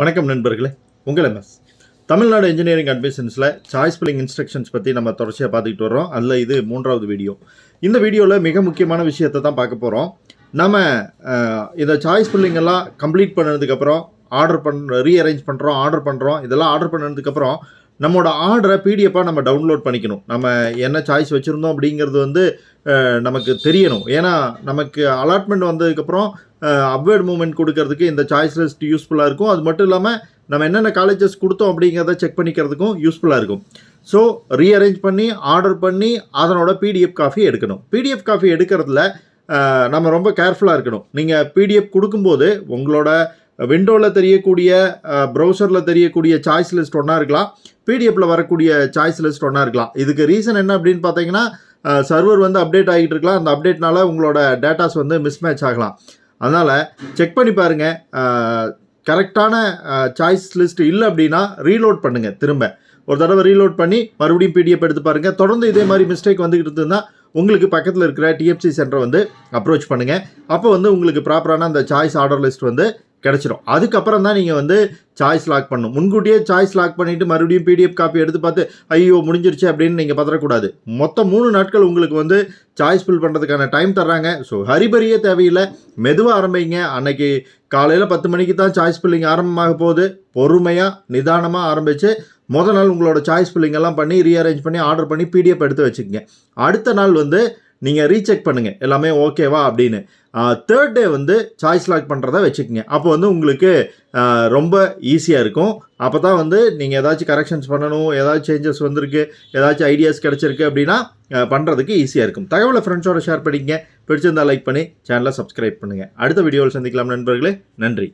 வணக்கம் நண்பர்களே, உங்கள் எம்எஸ் தமிழ்நாடு இன்ஜினியரிங் அட்மிஷன்ஸில் சாய்ஸ் ஃபில்லிங் இன்ஸ்ட்ரக்ஷன்ஸ் பற்றி நம்ம தொடர்ச்சியாக பார்த்துக்கிட்டு வரோம். அதில் இது 3வது வீடியோ. இந்த வீடியோவில் மிக முக்கியமான விஷயத்தை தான் பார்க்க போகிறோம். நம்ம இந்த சாய்ஸ் ஃபில்லிங் எல்லாம் கம்ப்ளீட் பண்ணதுக்கப்புறம் ரீஅரேஞ்ச் பண்ணுறோம், இதெல்லாம் ஆர்டர் பண்ணதுக்கப்புறம் நம்மளோட ஆர்டரை பிடிஎஃபாக நம்ம டவுன்லோட் பண்ணிக்கணும். நம்ம என்ன சாய்ஸ் வச்சுருந்தோம் அப்படிங்கிறது நமக்கு தெரியணும். ஏன்னா நமக்கு அலாட்மெண்ட் வந்ததுக்கப்புறம் அப்வேர்ட் மூவ்மெண்ட் கொடுக்கறதுக்கு இந்த சாய்ஸ் லிஸ்ட் யூஸ்ஃபுல்லாக இருக்கும். அது மட்டும் இல்லாமல் நம்ம என்னென்ன காலேஜஸ் கொடுத்தோம் அப்படிங்கிறத செக் பண்ணிக்கிறதுக்கும் யூஸ்ஃபுல்லாக இருக்கும். ஸோ ரீஅரேஞ்ச் பண்ணி ஆர்டர் பண்ணி அதனோட பிடிஎஃப் காப்பி எடுக்கணும். பிடிஎஃப் காப்பி எடுக்கிறதுல நம்ம ரொம்ப கேர்ஃபுல்லாக இருக்கணும். நீங்கள் பிடிஎஃப் கொடுக்கும்போது உங்களோட விண்டோவில் தெரியக்கூடிய ப்ரௌசரில் தெரியக்கூடிய சாய்ஸ் லிஸ்ட் ஒன்றா இருக்கலாம், பிடிஎஃப்பில் வரக்கூடிய சாய்ஸ் லிஸ்ட் ஒன்றா இருக்கலாம். இதுக்கு ரீசன் என்ன அப்படின்னு பார்த்தீங்கன்னா, சர்வர் அப்டேட் ஆகிட்டு இருக்கலாம். அந்த அப்டேட்னால உங்களோட டேட்டாஸ் மிஸ்மேட்ச் ஆகலாம். அதனால் செக் பண்ணி பாருங்கள். கரெக்டான சாய்ஸ் லிஸ்ட் இல்லை அப்படின்னா ரீலோட் பண்ணுங்கள். திரும்ப ஒரு தடவை ரீலோட் பண்ணி மறுபடியும் பிடிஎஃப் எடுத்து பாருங்கள். தொடர்ந்து இதே மாதிரி மிஸ்டேக் வந்துக்கிட்டு இருந்தால் உங்களுக்கு பக்கத்தில் இருக்கிற டிஎஃப்சி சென்டரை அப்ரோச் பண்ணுங்கள். அப்போ உங்களுக்கு ப்ராப்பரான அந்த சாய்ஸ் ஆர்டர் லிஸ்ட் கிடச்சிடும். அதுக்கப்புறம் தான் நீங்கள் சாய்ஸ் லாக் பண்ணணும். முன்கூட்டியே சாய்ஸ் லாக் பண்ணிவிட்டு மறுபடியும் பிடிஎஃப் காப்பி எடுத்து பார்த்து ஐயோ முடிஞ்சிருச்சு அப்படின்னு நீங்கள் பதறக்கூடாது. மொத்தம் 3 நாட்கள் உங்களுக்கு சாய்ஸ் ஃபில் பண்ணுறதுக்கான டைம் தர்றாங்க. ஸோ ஹரிபரியே தேவையில்லை, மெதுவாக ஆரம்பிங்க. அன்னைக்கு காலையில் 10 மணிக்கு தான் சாய்ஸ் ஃபில்லிங் ஆரம்பமாக போகுது. பொறுமையாக நிதானமாக ஆரம்பித்து முதல் நாள் உங்களோட சாய்ஸ் ஃபில்லிங் எல்லாம் பண்ணி ரீஅரேஞ்ச் பண்ணி ஆர்டர் பண்ணி பிடிஎஃப் எடுத்து வச்சுக்கோங்க. அடுத்த நாள் நீங்கள் ரீசெக் பண்ணுங்கள் எல்லாமே ஓகேவா அப்படின்னு. 3rd டே சாய்ஸ் லாக் பண்ணுறதா வச்சுக்கோங்க. அப்போ உங்களுக்கு ரொம்ப ஈஸியாக இருக்கும். அப்போ தான் நீங்கள் ஏதாச்சும் கரெக்ஷன்ஸ் பண்ணணும், ஏதாச்சும் சேஞ்சஸ் வந்திருக்கு, ஏதாச்சும் ஐடியாஸ் கிடச்சிருக்கு அப்படின்னா பண்ணுறதுக்கு ஈஸியாக இருக்கும். தகவலை ஃப்ரெண்ட்ஸோட ஷேர் பண்ணிக்கங்க. பிடிச்சிருந்தால் லைக் பண்ணி சேனலை சப்ஸ்கிரைப் பண்ணுங்கள். அடுத்த வீடியோவில் சந்திக்கலாம் நண்பர்களே. நன்றி.